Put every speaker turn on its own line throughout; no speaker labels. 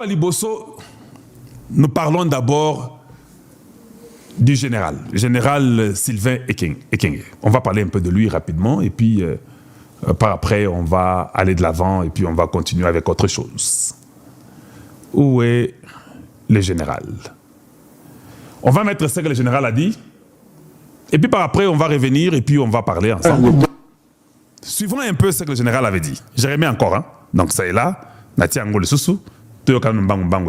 Liboso, nous parlons d'abord du général, le général Sylvain Ekenge. On va parler un peu de lui rapidement et puis par après on va aller de l'avant et puis on va continuer avec autre chose. Où est le général? On va mettre ce que le général a dit et puis par après on va revenir et puis on va parler ensemble. Suivons un peu ce que le général avait dit. Jérémie encore, hein? Donc ça est là, Nati Ango le Soussou. Et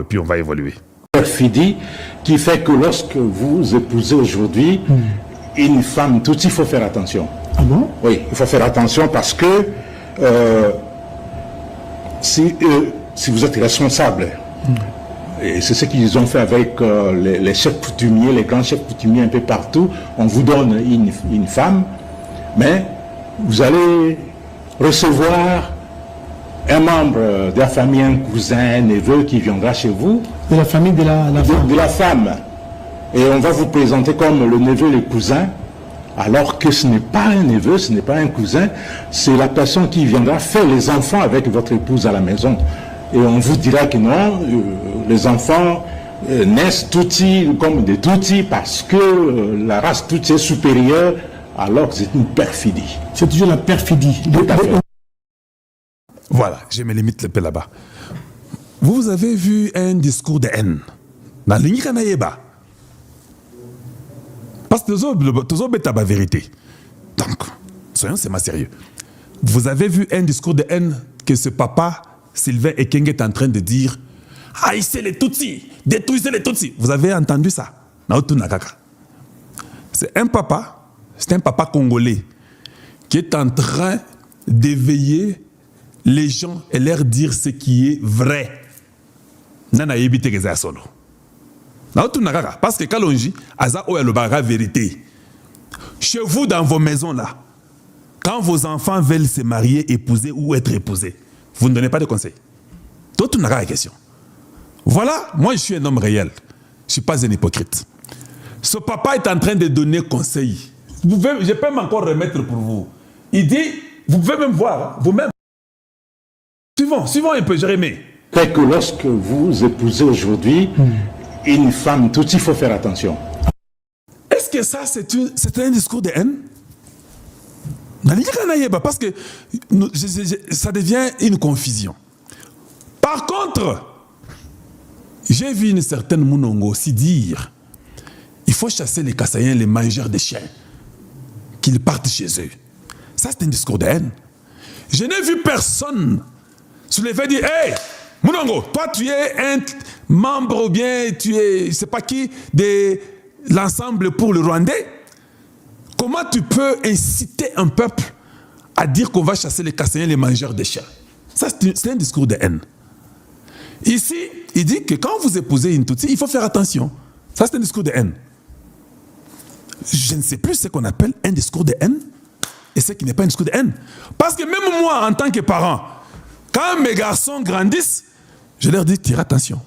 puis on va évoluer.
Perfidie qui fait que lorsque vous épousez aujourd'hui une femme, tout il faut faire attention.
Ah bon?
Oui, il faut faire attention parce que si vous êtes responsable, et c'est ce qu'ils ont fait avec les chefs coutumiers, les grands chefs coutumiers un peu partout, on vous donne une femme, mais vous allez recevoir un membre de la famille, un cousin, un neveu qui viendra chez vous.
De la famille de la femme.
De la femme. Et on va vous présenter comme le neveu et le cousin, alors que ce n'est pas un neveu, ce n'est pas un cousin, c'est la personne qui viendra faire les enfants avec votre épouse à la maison. Et on vous dira que non, les enfants naissent Tutsi comme des Tutsis parce que la race Tutsi est supérieure, alors que c'est une perfidie.
C'est toujours la perfidie.
Tout à fait.
Voilà, je me limite le peu là-bas. Vous avez vu un discours de haine. Dans l'Inkanaïeba. Parce que toujours la vérité. Donc, soyons sérieux. Vous avez vu un discours de haine que ce papa, Sylvain Ekenge, est en train de dire haïssez les Tutsis, détruisez les Tutsis. Vous avez entendu ça? C'est un papa congolais qui est en train d'éveiller les gens et leur dire ce qui est vrai. Parce que Kalonji, Aza Oyalobara vérité. Chez vous, dans vos maisons là, quand vos enfants veulent se marier, épouser ou être épousés, vous ne donnez pas de conseils. Tout la question. Voilà, moi je suis un homme réel. Je ne suis pas un hypocrite. Ce papa est en train de donner conseil. Je peux encore remettre pour vous. Il dit, vous pouvez même voir, vous-même. Suivons un peu, Jérémie.
C'est que lorsque vous épousez aujourd'hui une femme, tout il faut faire attention.
Est-ce que ça, c'est un discours de haine? Parce que ça devient une confusion. Par contre, j'ai vu une certaine Mounongo aussi dire il faut chasser les Kassaïens, les mangeurs de chiens, qu'ils partent chez eux. Ça, c'est un discours de haine. Je n'ai vu personne se lever et dire hey, Mounongo, toi tu es un membre ou bien tu es, je ne sais pas qui, de l'ensemble pour le Rwandais. Comment tu peux inciter un peuple à dire qu'on va chasser les Kassaïens, les mangeurs de chiens? Ça, c'est un discours de haine. Ici, il dit que quand vous épousez une Tutsi, il faut faire attention. Ça, c'est un discours de haine. Je ne sais plus ce qu'on appelle un discours de haine et ce qui n'est pas un discours de haine. Parce que même moi, en tant que parent, quand mes garçons grandissent, je leur dis, tirez attention.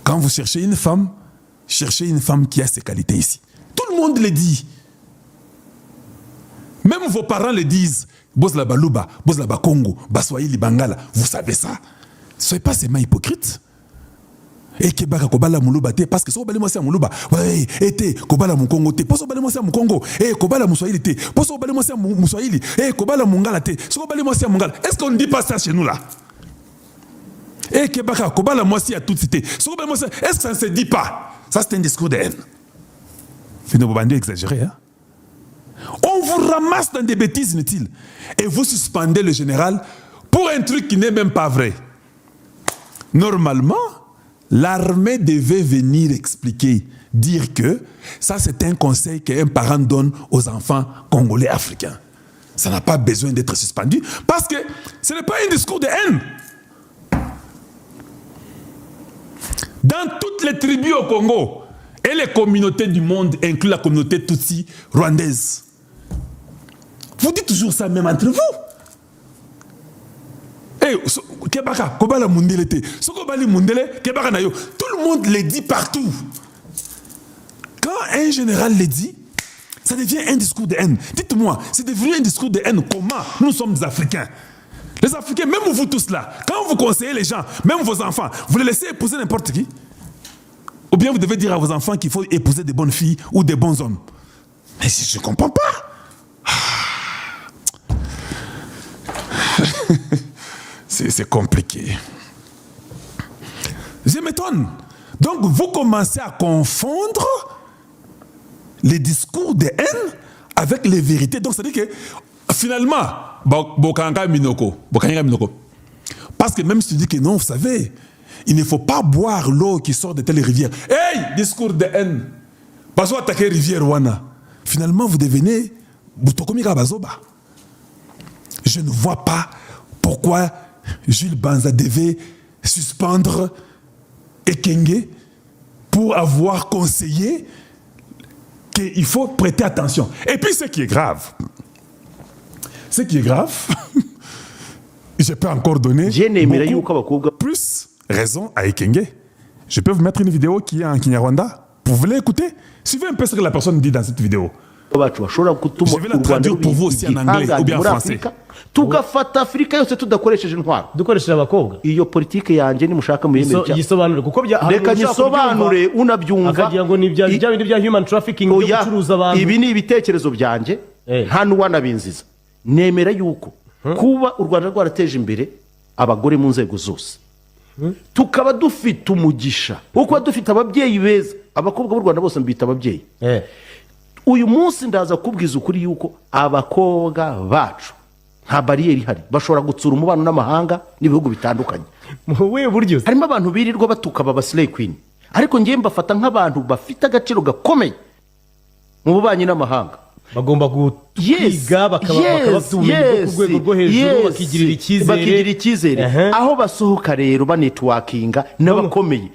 Quand vous cherchez une femme, cherchez une femme qui a ces qualités ici. Tout le monde le dit. Même vos parents le disent. Bosla Baluba, Bosla Bakongo, Baswahili Bangala, vous savez ça. Soyez pas seulement hypocrite. Et que baka kobala muluba te parce que so balé moi c'est muluba. Ouais, été kobala mu Congo te. Poso balé moi c'est mu Congo. Kobala mu Swahili te. Poso balé moi c'est mu Swahili. Kobala mungala te. So balé moi c'est mungala. Est-ce qu'on ne dit pas ça chez nous là? Que baka kobala moi c'est à toute cité. So balé moi c'est, est-ce que ça ne se dit pas? Ça c'est un discours de haine. Fino Bobandi exagéré hein. On vous ramasse dans des bêtises inutiles et vous suspendez le général pour un truc qui n'est même pas vrai. Normalement, l'armée devait venir expliquer, dire que ça c'est un conseil qu'un parent donne aux enfants congolais africains. Ça n'a pas besoin d'être suspendu parce que ce n'est pas un discours de haine. Dans toutes les tribus au Congo et les communautés du monde, inclus la communauté Tutsi rwandaise, vous dites toujours ça même entre vous. Tout le monde le dit partout. Quand un général le dit, ça devient un discours de haine. Dites-moi, c'est devenu un discours de haine comment? Nous sommes des Africains. Les Africains, même vous tous là, quand vous conseillez les gens, même vos enfants, vous les laissez épouser n'importe qui? Ou bien vous devez dire à vos enfants qu'il faut épouser des bonnes filles ou des bons hommes? Mais je ne comprends pas. C'est compliqué. Je m'étonne. Donc vous commencez à confondre les discours de haine avec les vérités. Donc ça veut dire que finalement, parce que même si tu dis que non, vous savez, il ne faut pas boire l'eau qui sort de telle rivière. Hey, discours de haine. Parce que attaquer rivière Wana. Finalement, vous devenez Butokomika Bazoba. Je ne vois pas pourquoi Jules Banza devait suspendre Ekenge pour avoir conseillé qu'il faut prêter attention. Et puis ce qui est grave, je peux encore donner plus raison à Ekenge. Je peux vous mettre une vidéo qui est en Kinyarwanda. Vous voulez écouter? Suivez un peu ce que la personne dit dans cette vidéo. Je vais la traduire pour vous aussi en anglais ou bien en français.
Tugafata Afrika yose tudakoresheje intwaro
dukoresheje abakobwa
iyo politike yanje ni mushaka muyemeje
yisobanure kuko
reka nyisobanure unabyumva
akagira ngo ni bya human trafficking byo gucuruza abantu
ibi ni ibitekerezo byanje nta n'uwanabinziza nemera yuko kuba u Rwanda rwarateje imbere abagore mu nzego zose tukaba dufite umugisha kuko dufite ababyeyi beza abakobwa b'u Rwanda bose mbita ababyeyi uyu munsi ndaza kubwiza ukuri yuko abakobwa bacu nta bariyeri ihari bashobora gutsura umubano n'amahanga n'ibihugu bitandukanye
we buryo
harimo abantu birirwa batuka baba slay queen ariko ngiye mbafata nk'abantu bafite agaciro gakomeye mu bubanyi n'amahanga
bagomba kwiga bakaba ku rwego rwo hejuru bakigirira icyizere
aho basohoka rero ba networkinga n'abakomeye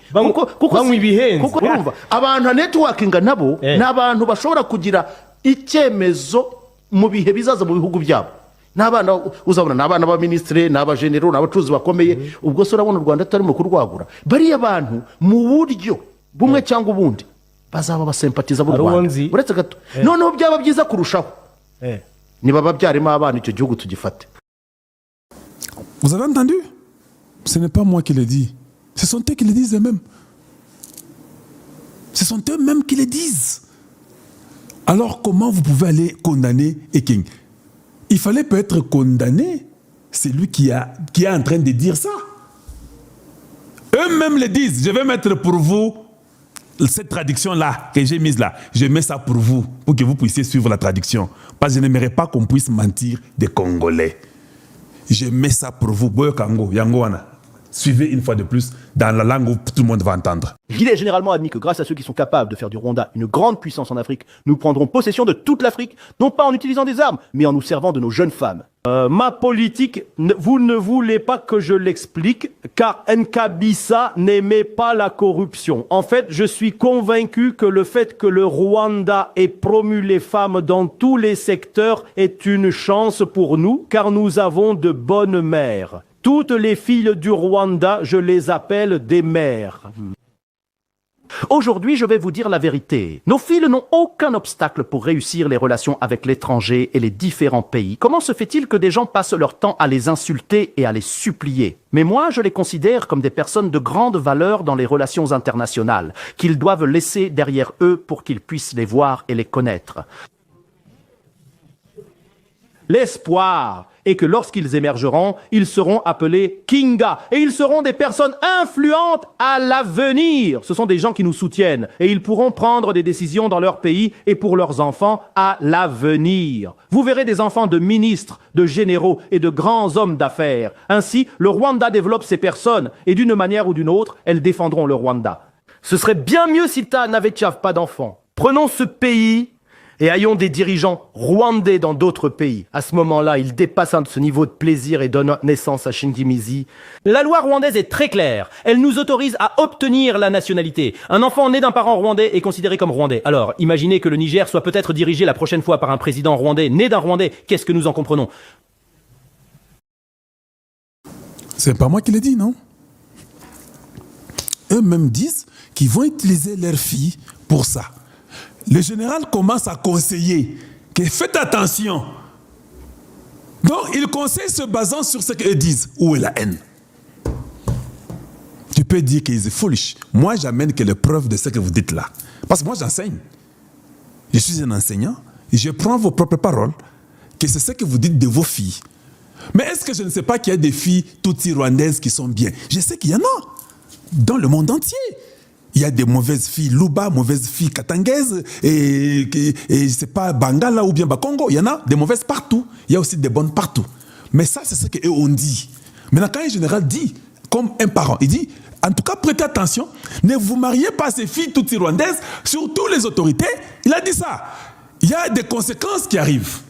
kuko ibihenze
kuko urumva abantu networkinga nabo n'abantu bashobora kugira icyemezo mu bihe bizaza mu bihugu byabo n'abana uzabona n'abana ba ministre n'aba general n'abacuruzi bakomeye ubwo so urabona u Rwanda tarimo kurwagura bari abantu mu buryo bumwe cyangwa ubundi bazaba basempatiza b'u Rwanda uretse gato noneho byaba byiza kurushaho niba babyarimo abana icyo gihugu tugifate.
Vous avez entendu? Ce n'est pas moi qui le dis. Ce sont eux qui le disent eux-mêmes. Ce sont eux-mêmes qui le disent. Alors comment vous pouvez aller condamner Ekeng? Il fallait peut-être condamner celui qui est en train de dire ça. Eux-mêmes le disent. Je vais mettre pour vous cette traduction-là que j'ai mise là. Je mets ça pour vous, pour que vous puissiez suivre la traduction. Parce que je n'aimerais pas qu'on puisse mentir des Congolais. Je mets ça pour vous. Boyo Kango, Yangoana. Suivez une fois de plus dans la langue où tout le monde va entendre.
Il est généralement admis que grâce à ceux qui sont capables de faire du Rwanda une grande puissance en Afrique, nous prendrons possession de toute l'Afrique, non pas en utilisant des armes, mais en nous servant de nos jeunes femmes. Ma politique, vous ne voulez pas que je l'explique, car Nkabisa n'aimait pas la corruption. En fait, je suis convaincu que le fait que le Rwanda ait promu les femmes dans tous les secteurs est une chance pour nous, car nous avons de bonnes mères. Toutes les filles du Rwanda, je les appelle des mères. Aujourd'hui, je vais vous dire la vérité. Nos filles n'ont aucun obstacle pour réussir les relations avec l'étranger et les différents pays. Comment se fait-il que des gens passent leur temps à les insulter et à les supplier? Mais moi, je les considère comme des personnes de grande valeur dans les relations internationales, qu'ils doivent laisser derrière eux pour qu'ils puissent les voir et les connaître. L'espoir est que lorsqu'ils émergeront, ils seront appelés Kinga et ils seront des personnes influentes à l'avenir. Ce sont des gens qui nous soutiennent et ils pourront prendre des décisions dans leur pays et pour leurs enfants à l'avenir. Vous verrez des enfants de ministres, de généraux et de grands hommes d'affaires. Ainsi, le Rwanda développe ces personnes et d'une manière ou d'une autre, elles défendront le Rwanda. Ce serait bien mieux si Ta n'avait pas d'enfants. Prenons ce pays et ayons des dirigeants rwandais dans d'autres pays. À ce moment-là, ils dépassent ce niveau de plaisir et donnent naissance à Shingimizi. La loi rwandaise est très claire. Elle nous autorise à obtenir la nationalité. Un enfant né d'un parent rwandais est considéré comme rwandais. Alors, imaginez que le Niger soit peut-être dirigé la prochaine fois par un président rwandais né d'un rwandais. Qu'est-ce que nous en comprenons?
C'est pas moi qui l'ai dit, non? Eux-mêmes disent qu'ils vont utiliser leurs filles pour ça. Le général commence à conseiller que faites attention. Donc, ils conseillent se basant sur ce qu'ils disent. Où est la haine? Tu peux dire qu'ils sont foolish. Moi, j'amène que les preuves de ce que vous dites là. Parce que moi, j'enseigne. Je suis un enseignant. Et je prends vos propres paroles, que c'est ce que vous dites de vos filles. Mais est-ce que je ne sais pas qu'il y a des filles toutes rwandaises qui sont bien? Je sais qu'il y en a. Dans le monde entier. Il y a des mauvaises filles Luba, mauvaises filles katangaises, et c'est pas Bangala ou bien Bakongo. Il y en a des mauvaises partout. Il y a aussi des bonnes partout. Mais ça, c'est ce qu'eux ont dit. Maintenant, quand un général dit, comme un parent, il dit, en tout cas, prêtez attention, ne vous mariez pas à ces filles toutes rwandaises, surtout les autorités. Il a dit ça. Il y a des conséquences qui arrivent.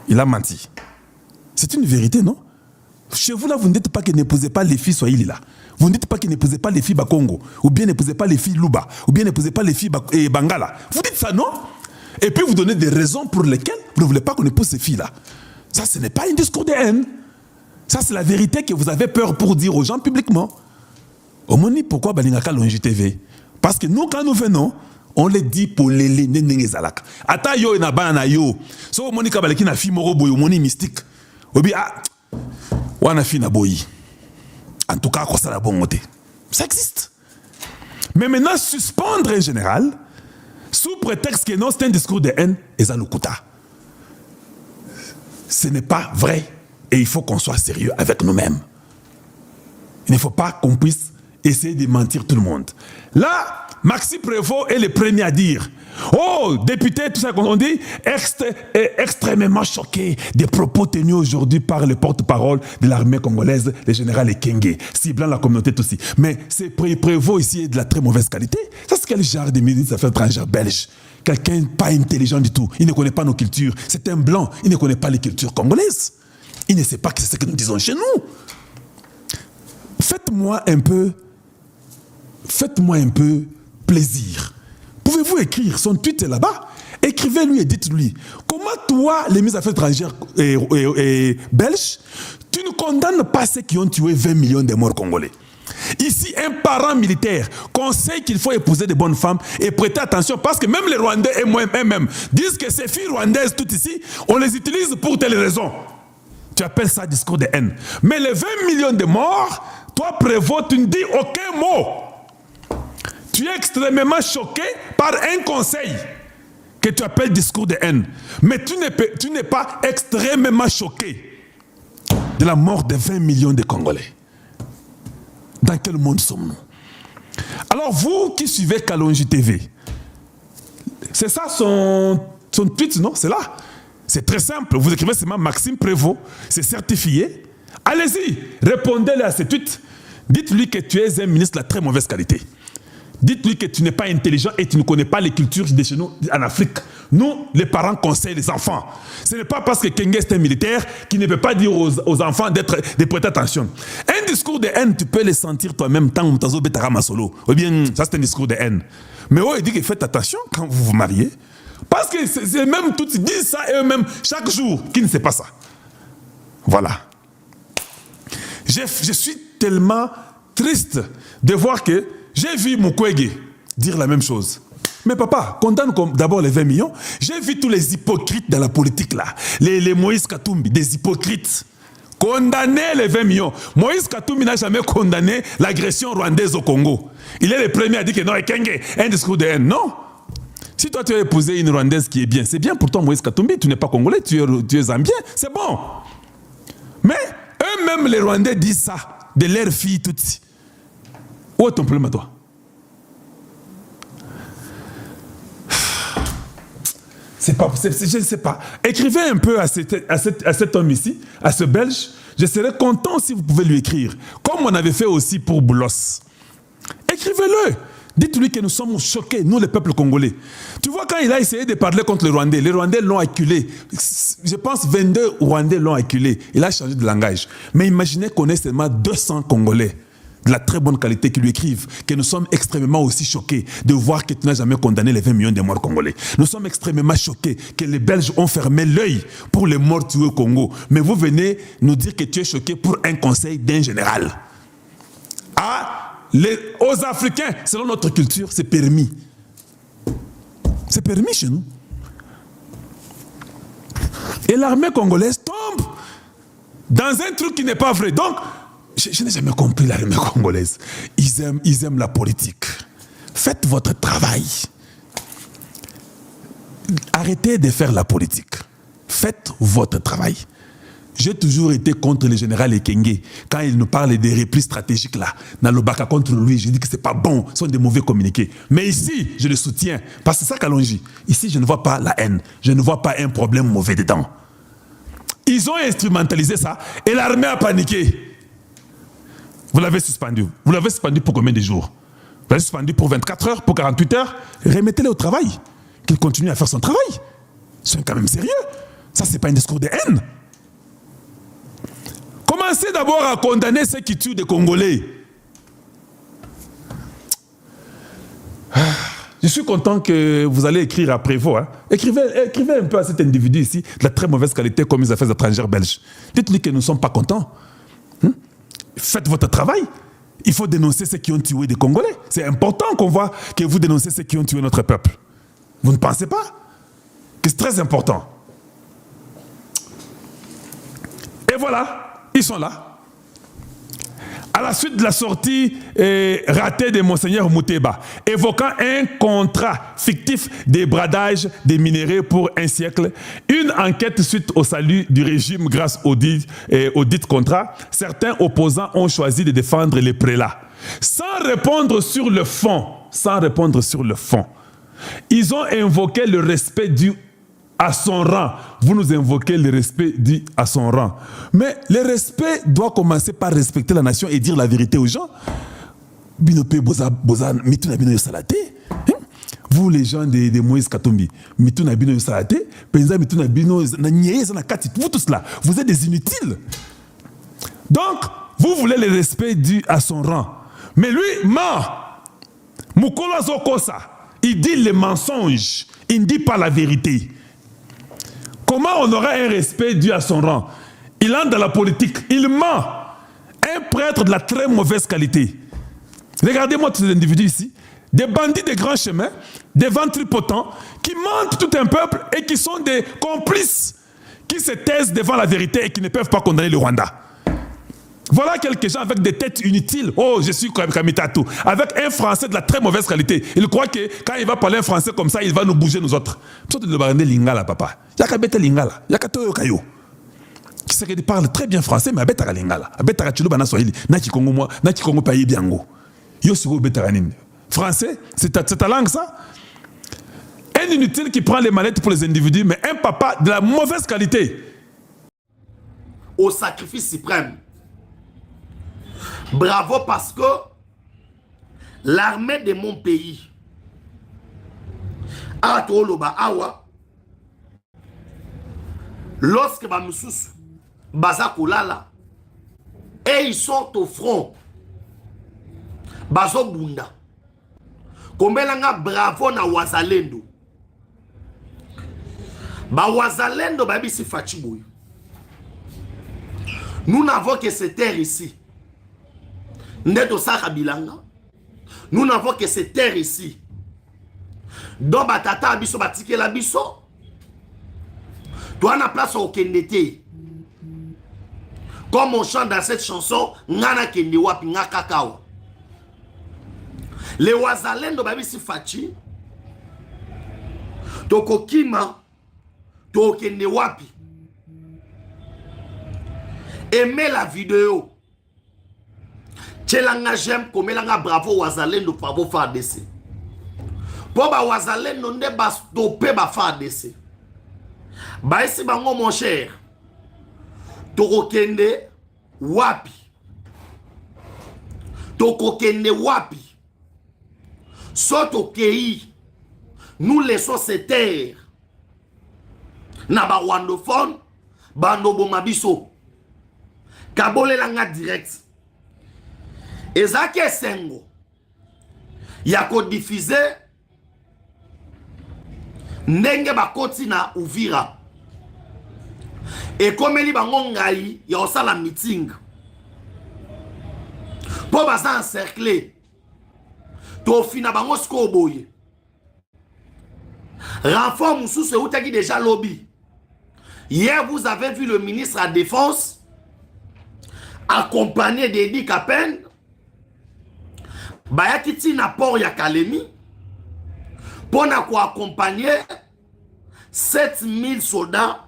Il a menti. C'est une vérité, non? Chez vous, là, vous ne dites pas que n'épousez pas les filles Swahili, là. Vous ne dites pas que n'épousez pas les filles Bakongo, ou bien n'épousez pas les filles Luba, ou bien n'épousez pas les filles Bangala. Vous dites ça, non? Et puis vous donnez des raisons pour lesquelles vous ne voulez pas qu'on épouse ces filles-là. Ça, ce n'est pas un discours de haine. Ça, c'est la vérité que vous avez peur pour dire aux gens publiquement. Omoni, pourquoi Balingaka Longi TV? Parce que nous, quand nous venons, on les dit pour les nenengezalaka. Ata yo ina bana yo. So omoni kabaleki na fi moro boy, omoni mystique. Obi wana fi na boyi. En tout cas, ça la bonne montée. Ça existe. Mais maintenant, suspendre un général, sous prétexte que non, c'est un discours de haine, et ça nous coûte. Ce n'est pas vrai. Et il faut qu'on soit sérieux avec nous-mêmes. Il ne faut pas qu'on puisse essayer de mentir tout le monde. Là, Maxime Prévost est le premier à dire: oh, député, tout ça qu'on dit, extrêmement choqué des propos tenus aujourd'hui par le porte-parole de l'armée congolaise, le général Ekenge, ciblant la communauté aussi. Mais c'est Prévost ici est de la très mauvaise qualité. Ça, c'est quel genre de ministre des Affaires étrangères belge? Quelqu'un pas intelligent du tout. Il ne connaît pas nos cultures. C'est un blanc. Il ne connaît pas les cultures congolaises. Il ne sait pas que c'est ce que nous disons chez nous. Faites-moi un peu plaisir. Pouvez-vous écrire son tweet est là-bas? Écrivez-lui et dites-lui comment toi, les ministres des Affaires étrangères belges, tu ne condamnes pas ceux qui ont tué 20 millions de morts congolais. Ici, un parent militaire conseille qu'il faut épouser de bonnes femmes et prêter attention parce que même les Rwandais eux-mêmes disent que ces filles rwandaises toutes ici, on les utilise pour telle raison. Tu appelles ça discours de haine. Mais les 20 millions de morts, toi Prévost, tu ne dis aucun mot. Tu es extrêmement choqué par un conseil que tu appelles discours de haine. Mais tu n'es pas extrêmement choqué de la mort de 20 millions de Congolais. Dans quel monde sommes-nous? Alors vous qui suivez Kalonji TV, c'est ça son tweet, non? C'est là. C'est très simple. Vous écrivez seulement Maxime Prévost, c'est certifié. Allez-y, répondez-le à ce tweet. Dites-lui que tu es un ministre de la très mauvaise qualité. Dites-lui que tu n'es pas intelligent et tu ne connais pas les cultures de chez nous en Afrique. Nous, les parents conseillent les enfants. Ce n'est pas parce que Kenge est un militaire qui ne peut pas dire aux enfants de prêter attention. Un discours de haine, tu peux le sentir toi-même tant que tu as masolo. Ou bien, ça c'est un discours de haine. Mais il dit que faites attention quand vous vous mariez. Parce que c'est même tous ils disent ça eux-mêmes chaque jour, qui ne sait pas ça. Voilà. Je suis tellement triste de voir que j'ai vu Mukwege dire la même chose. Mais papa, condamne d'abord les 20 millions. J'ai vu tous les hypocrites dans la politique là. Les Moïse Katumbi, des hypocrites. Condamner les 20 millions. Moïse Katumbi n'a jamais condamné l'agression rwandaise au Congo. Il est le premier à dire que non, Ekenge, un discours de haine. Non. Si toi tu as épousé une Rwandaise qui est bien, c'est bien pour toi Moïse Katumbi, tu n'es pas Congolais, tu es Zambien, c'est bon. Mais eux-mêmes les Rwandais disent ça de leurs filles toutes. Où est ton problème à toi? Je ne sais pas. Écrivez un peu à cet homme ici, à ce Belge. Je serais content si vous pouvez lui écrire. Comme on avait fait aussi pour Boulos. Écrivez-le. Dites-lui que nous sommes choqués, nous, le peuple congolais. Tu vois, quand il a essayé de parler contre les Rwandais l'ont acculé. Je pense 22 Rwandais l'ont acculé. Il a changé de langage. Mais imaginez qu'on ait seulement 200 Congolais de la très bonne qualité qui lui écrivent que nous sommes extrêmement aussi choqués de voir que tu n'as jamais condamné les 20 millions de morts congolais. Nous sommes extrêmement choqués que les Belges ont fermé l'œil pour les morts tués au Congo. Mais vous venez nous dire que tu es choqué pour un conseil d'un général. Aux Africains, selon notre culture, c'est permis. C'est permis chez nous. Et l'armée congolaise tombe dans un truc qui n'est pas vrai. Donc, je n'ai jamais compris l'armée congolaise. Ils aiment la politique. Faites votre travail. Arrêtez de faire la politique. Faites votre travail. J'ai toujours été contre le général Ekenge. Quand il nous parle des replis stratégiques là, Nalobaka contre lui, je dis que c'est pas bon, ce sont des mauvais communiqués. Mais ici, je le soutiens, parce que c'est ça qu'Alongi. Ici, je ne vois pas la haine, je ne vois pas un problème mauvais dedans. Ils ont instrumentalisé ça et l'armée a paniqué. Vous l'avez suspendu. Vous l'avez suspendu pour combien de jours? Vous l'avez suspendu pour 24 heures, pour 48 heures? Remettez-le au travail. Qu'il continue à faire son travail. C'est quand même sérieux. Ça, c'est pas un discours de haine. Commencez d'abord à condamner ceux qui tuent des Congolais. Je suis content que vous allez écrire à Prévost. Hein. Écrivez un peu à cet individu ici, de la très mauvaise qualité comme les affaires étrangères belges. Dites-lui que nous ne sommes pas contents. Faites votre travail. Il faut dénoncer ceux qui ont tué des Congolais. C'est important qu'on voit que vous dénoncez ceux qui ont tué notre peuple. Vous ne pensez pas que c'est très important? Et voilà, ils sont là. À la suite de la sortie ratée de Monseigneur Mouteba, évoquant un contrat fictif de bradage des minéraux pour un siècle, une enquête suite au salut du régime grâce au dit contrat, certains opposants ont choisi de défendre les prélats. Sans répondre sur le fond, ils ont invoqué le respect dû à son rang. Vous nous invoquez le respect dû à son rang. Mais le respect doit commencer par respecter la nation et dire la vérité aux gens. Vous les gens de Moïse Katumbi, vous tous là, vous êtes des inutiles. Donc, vous voulez le respect dû à son rang. Mais lui, ment. Mukolo Zokosa, il dit les mensonges, il ne dit pas la vérité. Comment on aura un respect dû à son rang? Il entre dans la politique, il ment. Un prêtre de la très mauvaise qualité. Regardez-moi tous ces individus ici, des bandits de grands chemins, des ventripotents, qui mentent tout un peuple et qui sont des complices, qui se taisent devant la vérité et qui ne peuvent pas condamner le Rwanda. Voilà quelques gens avec des têtes inutiles. Oh, je suis Kamitatou. Avec un français de la très mauvaise qualité. Il croit que quand il va parler un français comme ça, il va nous bouger nous autres. Plutôt de le barrer lingala, papa. Yaka bete lingala. Yaka toyo kayo. Qui sait qu'il parle très bien français, mais abetara lingala. Abetara chilo bana swahili. Naki Congo moi, naki Congo paye biango. Yo suro betara nini. Français, c'est ta langue ça? Un inutile qui prend les manettes pour les individus, mais un papa de la mauvaise qualité.
Au sacrifice suprême. Bravo parce que l'armée de mon pays, lorsque Bamoussous, Bazakulala, et ils sont au front, Bazobunda, Kombelanga bravo na Wazalendo. Ba Wazalendo babisi Fachiboui. Nous n'avons que cette terre ici. Nous n'avons que cette terre ici. Donc, batata abiso batike la biso. Toi, on a place au Kendete. Comme on chante dans cette chanson, Ngana Kendewa Pinga Kakao. Les Wazalendo babisi Fachi. Toko Kima. Toko Kendewapi. Aimez la vidéo. Tchelanga j'aime comme elanga bravo Wazalendo bravo FARDC. Pour ba Wazalendo ne ba stopper ba FARDC. Ba esi bango mon cher. Toko kende wapi. Toko kende wapi. Soto kei. Nous laissons ces terres. Na ba wandophone. Bando bomabiso. Kabole langa direct. Ezake Sengo yako diffuser ndenge bakoti na Uvira et comme li bango ngai ya osala meeting po baza encercler to fina bango sko boye renfort mususu utaki déjà lobby
Hier, vous avez vu le ministre à la Défense accompagné d'Edi Kapen. Bayakiti na port ya Kalemi pour accompagner 7000 soldats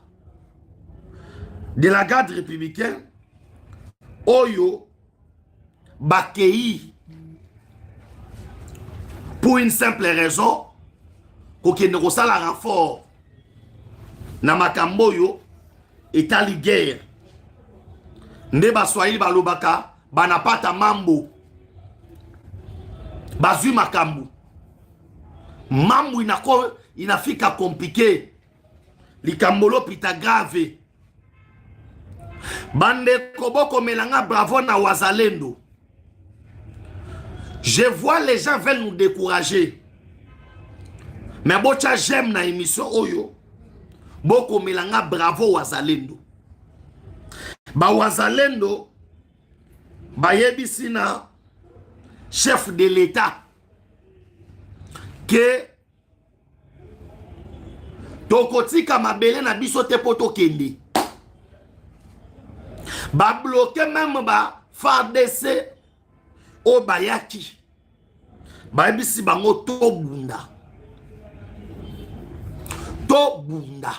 de la garde républicaine. Oyo Bakei pour une simple raison que ne ressent la renfort na makambo yo etali guerre nde baswahili balobaka banapata mambo bazui makambo mambo inafika compliqué likambolo pita grave bande koboko melanga bravo na wazalendo. Je vois les gens veulent nous décourager. Mais bocha j'aime na émission oyo. Boko melanga bravo wazalendo. Ba wazalendo ba yebisi na chef de l'État que tokotika mabele na biso te poto kende. Ba bloqué même ba FARDC o bayaki. Ba yebisi bango to bunda. To bunda.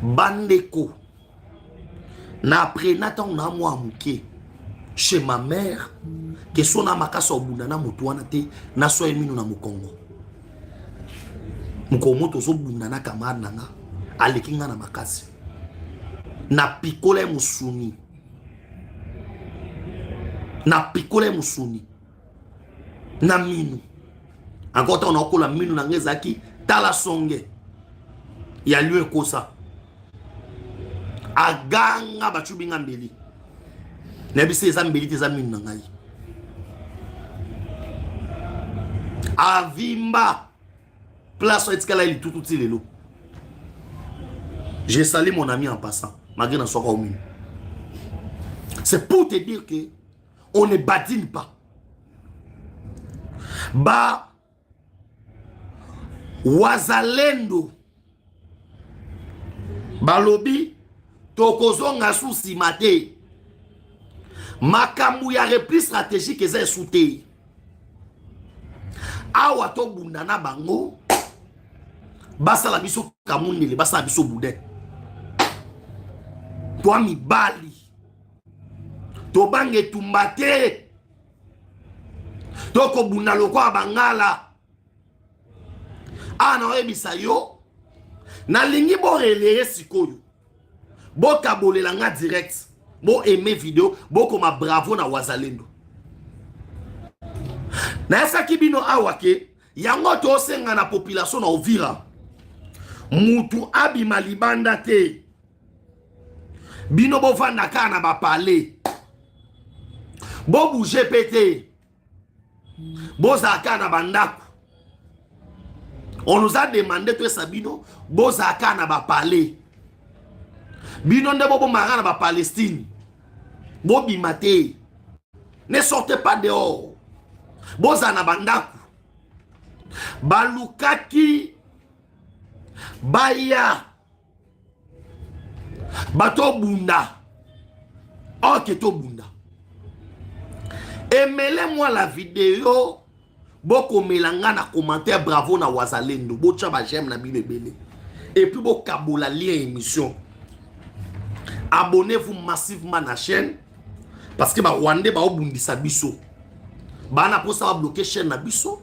Bandeko. Na après Nathan na moi muke chez ma mère que son amakasa obunda na mutu wana te na so eminu na mukongo. Mukongo tozo bunda na camarade nanga alekinga na makasi. Na pikole musuni. Na pikole musuni. Na minu. Encore on a okola minu na ngezaki tala songe. Ya lieu kosa. Aganga bachubinga mbeli. Nebisi eza mbeli te za minu na ngai. Avimba. Place etikala ili tututi lelo. J'ai salé mon ami en passant. Malgré dans son commune. C'est pour te dire que on ne badine pas. Ba wazalendo balobi tokozonga susi mate makambu ya repli stratégique eza soute awa to bunda na bango basala biso kamunele basala biso boudin to mibali to bange tumbate to ko bunda lokwa bangala ana oyebisa yo na lingi bo releye sikoyo bo kabolela nga direct bo aimer vidéo bo koma bravo na wazalendo na esa kibino awake yango to senga na population na Uvira mutu abima libanda te bino bo vanda kana ba parler bo bouger pété bo zaka na bandako. On nous a demandé tout ça bino bozaka na ba parler bino nde bobo mara na ba Palestine bo bimate ne sortez pas dehors bozana bandaku balukaki baya bato bunda ok to bunda aimez-moi la vidéo. Boko melanga na commentaire bravo na wazalendo bocha ba j'aime na bilebele et puis bo kabola lien émission. Abonnez-vous massivement na chaîne parce que ba Rwandais ba obundisa biso bana pour ça bloquer chaîne na biso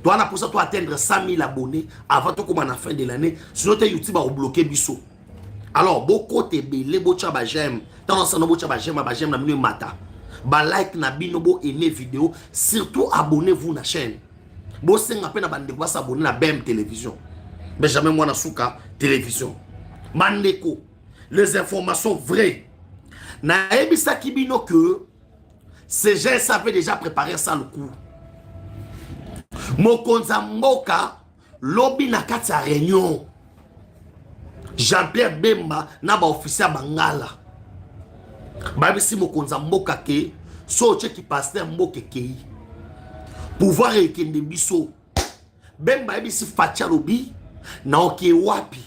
toi na pour ça toi atteindre 100 000 abonnés avant to comme à la fin de l'année sinon te YouTube ba bloquer biso. Alors boko te belé bocha ba j'aime tant ça no bocha ba j'aime na minu mata. Ba like na bino bo aimer vidéo surtout abonnez-vous na chaîne bo senga pe na bande kwa s'abonner na BM télévision mais jamais moi na souka télévision mandeko les informations vraies na ebisa kibino que ces gens savaient déjà préparer ça le coup mokonza mboka lobi na kati ya réunion Jean-Pierre Bemba na ba officier bangala Babi si mokonza mboka ke so cheki pasteur mboke kei pouvoir ekende biso Bemba ebi si fatia lobi na oke wapi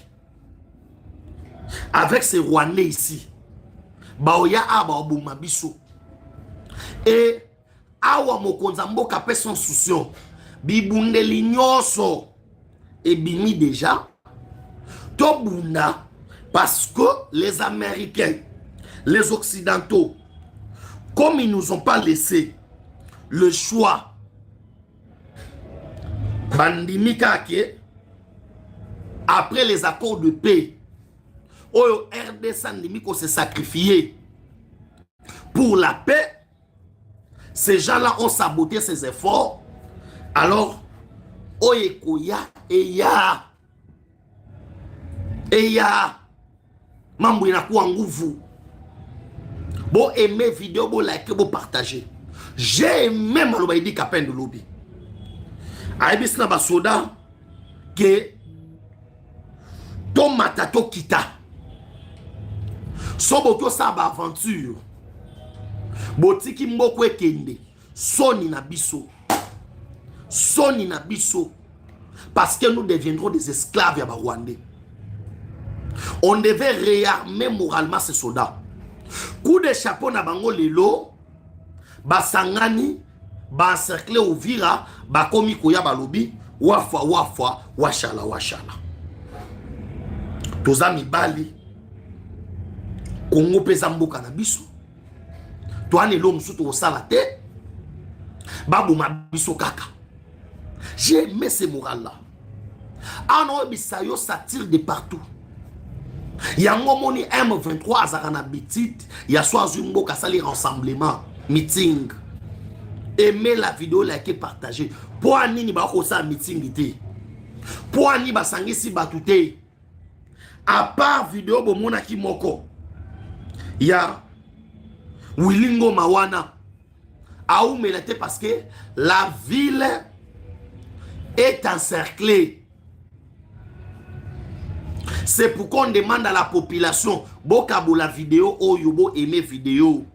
avec ces Rwandais ici. Baoya aba obuma biso. Et awa mokonza mboka pe sans souciant. Bibundeli nyoso et bimi déjà. Tobunda parce que les Américains, les Occidentaux, comme ils nous ont pas laissé le choix, bandimikake, après les accords de paix, Oyo RDC Ndimiko s'est sacrifié pour la paix. Ces gens-là ont saboté ses efforts. Alors, Oyekoya Eya Mambo inakuwa nguvu. Bon aimer vidéo, bon like, bon partager. J'ai aimé Malobaïdi Kapen de Lobby. Aïbis na basoda que ton matato kita. Soboto sa ba aventure. Botiki mboko ekende. Soni na biso. Soni na biso. Parce que nous deviendrons des esclaves ya ba Rwandais. On devait réarmer moralement ces soldats. Coup de chapeau na bango lelo. Basangani. Ba encercler au vira. Ba komi koya balobi. Wafwa wafwa. Washala washala. Toza mibali. Kongo pesa mboka na biso. Toane lo musuto osala te. Babu mabiso kaka. J'ai aimé ces morales-là. Ano bisayo ça tire de partout. Yango moni M23 azarana bitit. Yaswa zumboka sali rassemblement. Meeting. Aimez la vidéo, likez, partagez. Pour ani ni ba kosa meeting ite. Pour ani ba sangisi batute. À part vidéo bomona ki moko. Ya Wilingo Mawana a oumélité parce que la ville est encerclée. C'est pourquoi on demande à la population Bokabo la vidéo ou Yobo aimer vidéo.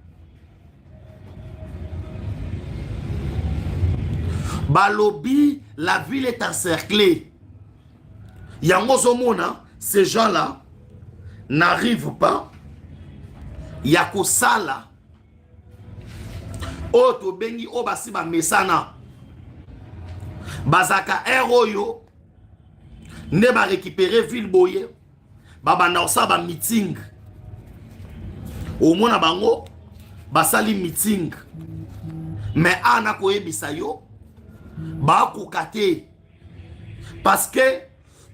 Balobi, la ville est encerclée. Yangozomona, ces gens-là n'arrivent pas. Yakosala. Oto bengi obasi ba mesana. Bazaka eroyo. Ne ba récupérer ville boye. Baba osa ba meeting. Au mona bango. Basali meeting. Mais ana koyebisa yo. Ba kokate. Parce que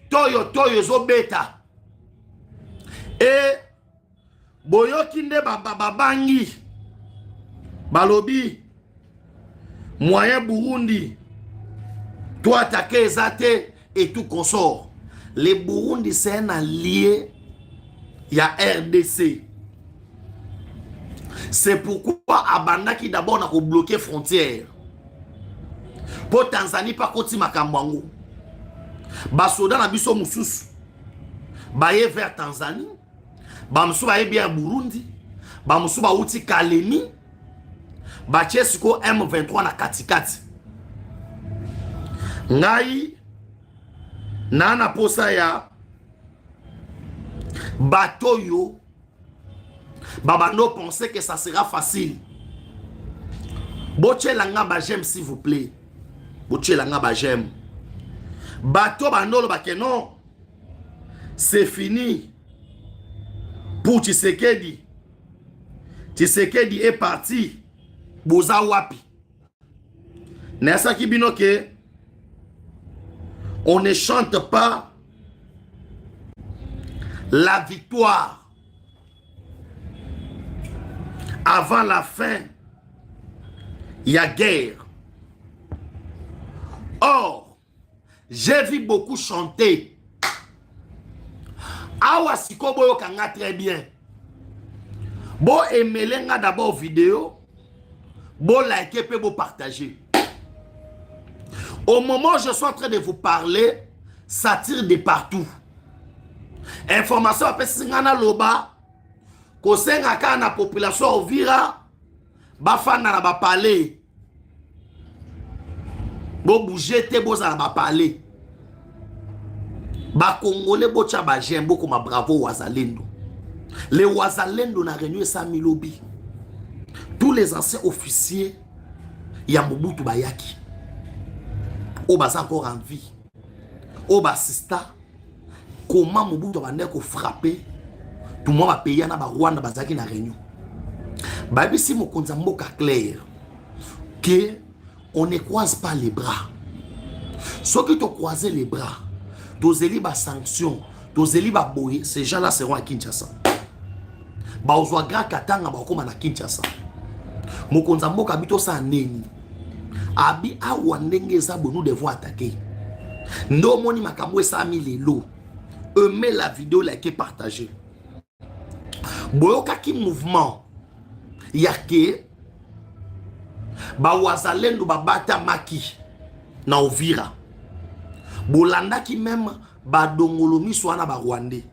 toyo zo beta. Et boyoki nde babangi balobi moyen Burundi toi attaquer Zate et tout consort. Les Burundi c'est un allié il y a RDC. C'est pourquoi abanda qui d'abord n'a bloqué frontière pour Tanzanie pas koti makambango basoda na biso mususu baye vers Tanzanie. Bamsu ba bien Burundi, bamsu ba uti Kalemi, ba Chesiko M23 na katikati. Ngai nana posa ya batoyo baba no penser que ça sera facile. Boche langa ba j'aime s'il vous plaît. Boche langa ba j'aime. Bato banolo ba que non. C'est fini. Pour Tshisekedi. Tshisekedi est parti. Boza wapi. Nessa Kibinoke. On ne chante pas la victoire avant la fin. Il y a guerre. Or, j'ai vu beaucoup chanter. Awa siko boyo kanga très bien. Bo emelenga d'abord vidéo. Bo like et bo partager. Au moment où je suis en train de vous parler, ça tire de partout. Information après singana loba. Kosenga ka na population ovira. Bafana na ba parler. Bo bouger te bo za ba parler. Ba Congolais bocha ba j'aime beaucoup ma bravo wazalendo. Les Wazalendo na réunion 100 000 lobby. Tous les anciens officiers, il y a Mobutu Bayaki. Au bas encore en vie. Au bas assista. Comment Mobutu va frapper. Tout le monde va payer na Rwanda bazaki na réunion. Babi si mo konza mboka clair que on ne croise pas les bras. Ceux qui te croisent les bras, tozeli ba sanction, tozeli ba boye, ces gens-là seront à Kinshasa. Ba ozwa grand katanga ba koma na Kinshasa. Mo konza mboka bito sa neni. Abi awa ndenge za nous devons attaquer. Ndo moni makambo esami lelo. Aimez la vidéo, likez, partagez. Boyoka ki mouvement yake ba Wazalendo ba bata maki na Uvira. Bolanda ki même ba dongolo miswana ba Rwandais.